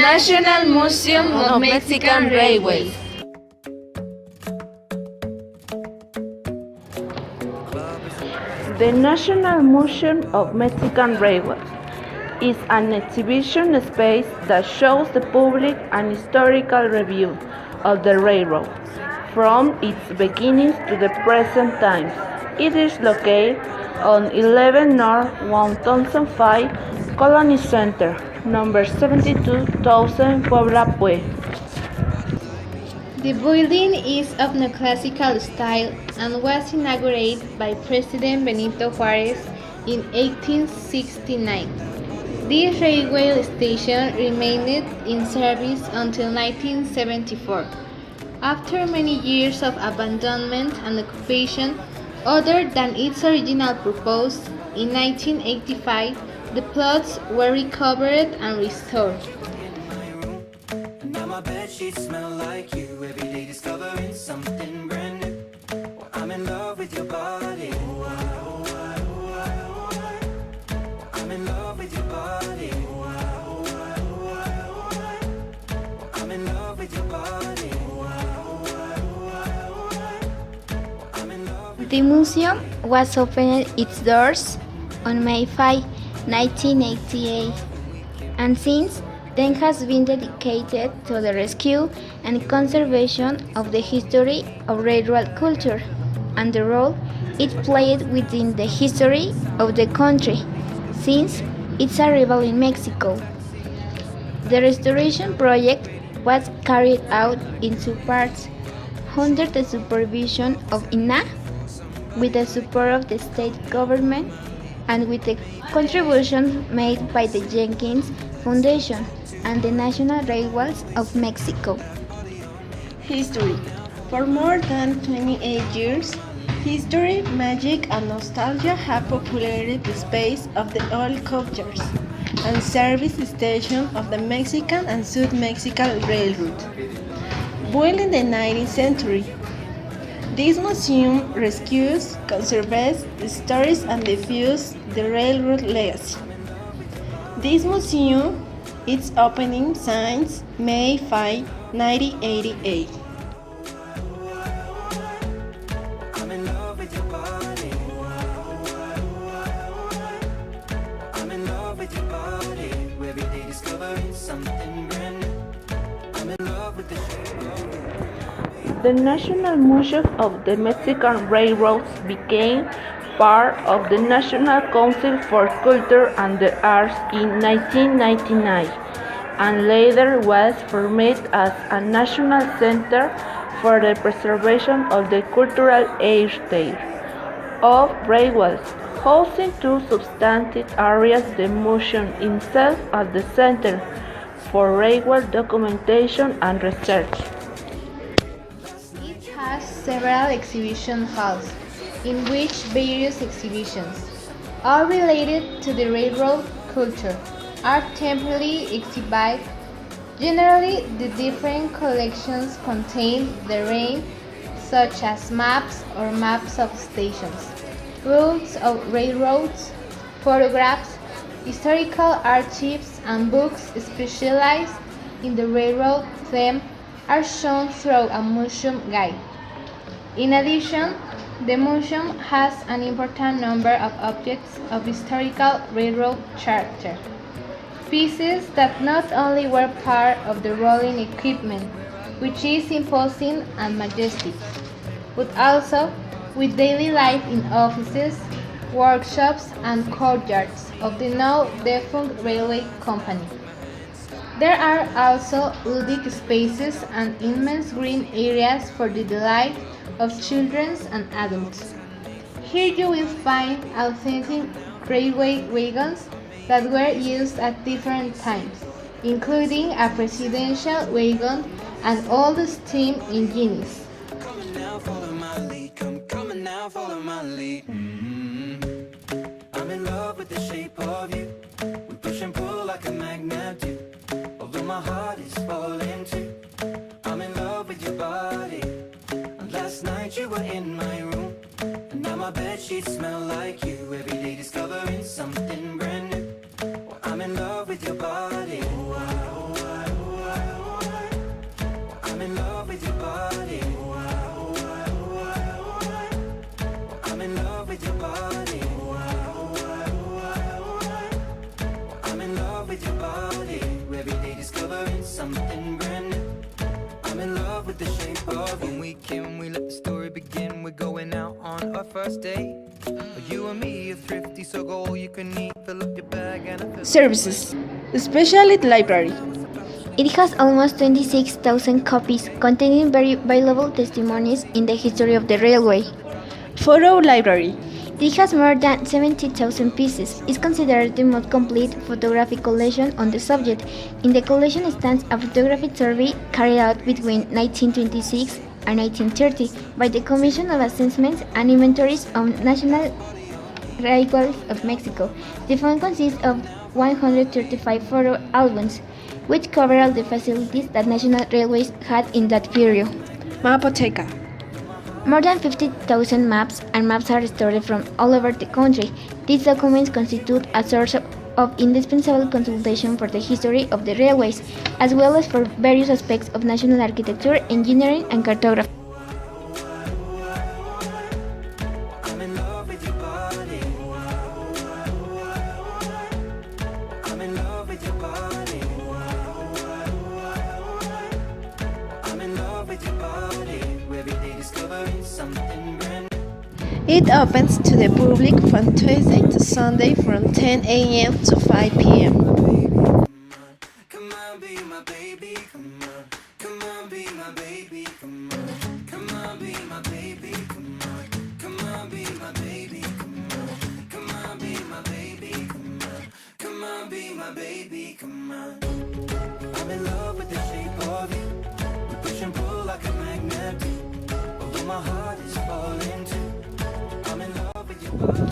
National Museum of Mexican Railways. The National Museum of Mexican Railways is an exhibition space that shows the public an historical review of the railroad from its beginnings to the present times. It is located on 11 North 1005 Colony Center, number 72,000 Puebla Pue. The building is of neoclassical style and was inaugurated by President Benito Juárez in 1869. This railway station remained in service until 1974. After many years of abandonment and occupation, other than its original purpose, in 1985 the plots were recovered and restored. Now my bedsheets smell like you. Every day discovering something brand new. Well, I'm in love with your body. I'm in love with your body. I'm in love with your body. I'm in love. The museum was opened its doors on May 5, 1988, and since then has been dedicated to the rescue and conservation of the history of railroad culture and the role it played within the history of the country since its arrival in Mexico. The restoration project was carried out in two parts under the supervision of INAH, with the support of the state government and with the contribution made by the Jenkins Foundation and the National Railways of Mexico. History. For more than 28 years, history, magic, and nostalgia have populated the space of the old cultures and service station of the Mexican and South Mexican Railroad. Built in the 19th century, this museum rescues, conserves, restores, and diffuses the railroad legacy. This museum, its opening since May 5, 1988. I'm in love with your body. I'm in love with your body. Every day discovering something brand new. I'm in love with the shape of you. The National Museum of the Mexican Railroads became part of the National Council for Culture and the Arts in 1999 and later was formed as a national center for the preservation of the cultural heritage of railways, housing two substantive areas, the museum itself as the Center for Railway Documentation and Research. It has several exhibition halls in which various exhibitions, all related to the railroad culture, are temporarily exhibited. Generally, the different collections contain the range such as maps or maps of stations, routes of railroads, photographs, historical archives, and books specialized in the railroad theme are shown through a museum guide. In addition, the museum has an important number of objects of historical railroad character, pieces that not only were part of the rolling equipment, which is imposing and majestic, but also with daily life in offices, workshops, and courtyards of the now defunct railway company. There are also ludic spaces and immense green areas for the delight of children and adults. Here you will find authentic railway wagons that were used at different times, including a presidential wagon and all the steam engines. Come on now, follow my lead. Come on now, follow my lead. I'm in love with the shape of you. We push and pull like a magnet do. Although my heart is falling too. I'm in love with your body. And last night you were in my room. And now my bedsheets smell like you. Every day discovering something brand new. Well, I'm in love with your body. something brand new. I'm in love with the shape of you. When we can, we let the story begin. We're going out on our first date. You and me are thrifty, so go all you can eat. Fill up your bag and I fill Services. Special Ed Library. It has almost 26,000 copies containing very valuable testimonies in the history of the railway. Photo Library. It has more than 70,000 pieces. It's considered the most complete photographic collection on the subject. In the collection stands a photographic survey carried out between 1926 and 1930 by the Commission of Assessments and Inventories of National Railways of Mexico. The fund consists of 135 photo albums, which cover all the facilities that National Railways had in that period. Mapoteca. More than 50,000 maps and maps are stored from all over the country. These documents constitute a source of indispensable consultation for the history of the railways, as well as for various aspects of national architecture, engineering, and cartography. I'm in love with your body. I'm in love with your body. I'm in love with your body. Every day discovering something brand new. It opens to the public from Tuesday to Sunday from 10 a.m. to 5 p.m. Come on, be my baby, come on. Come on, be my baby, come on. Come on, be my baby, come on. Come on, be my baby, come on. Come on, be my baby, come on. Come on, be my baby, come on. I'm in love with the shape of you. We push and pull like a magnet do. Although my heart is falling too. I'm in love with your body.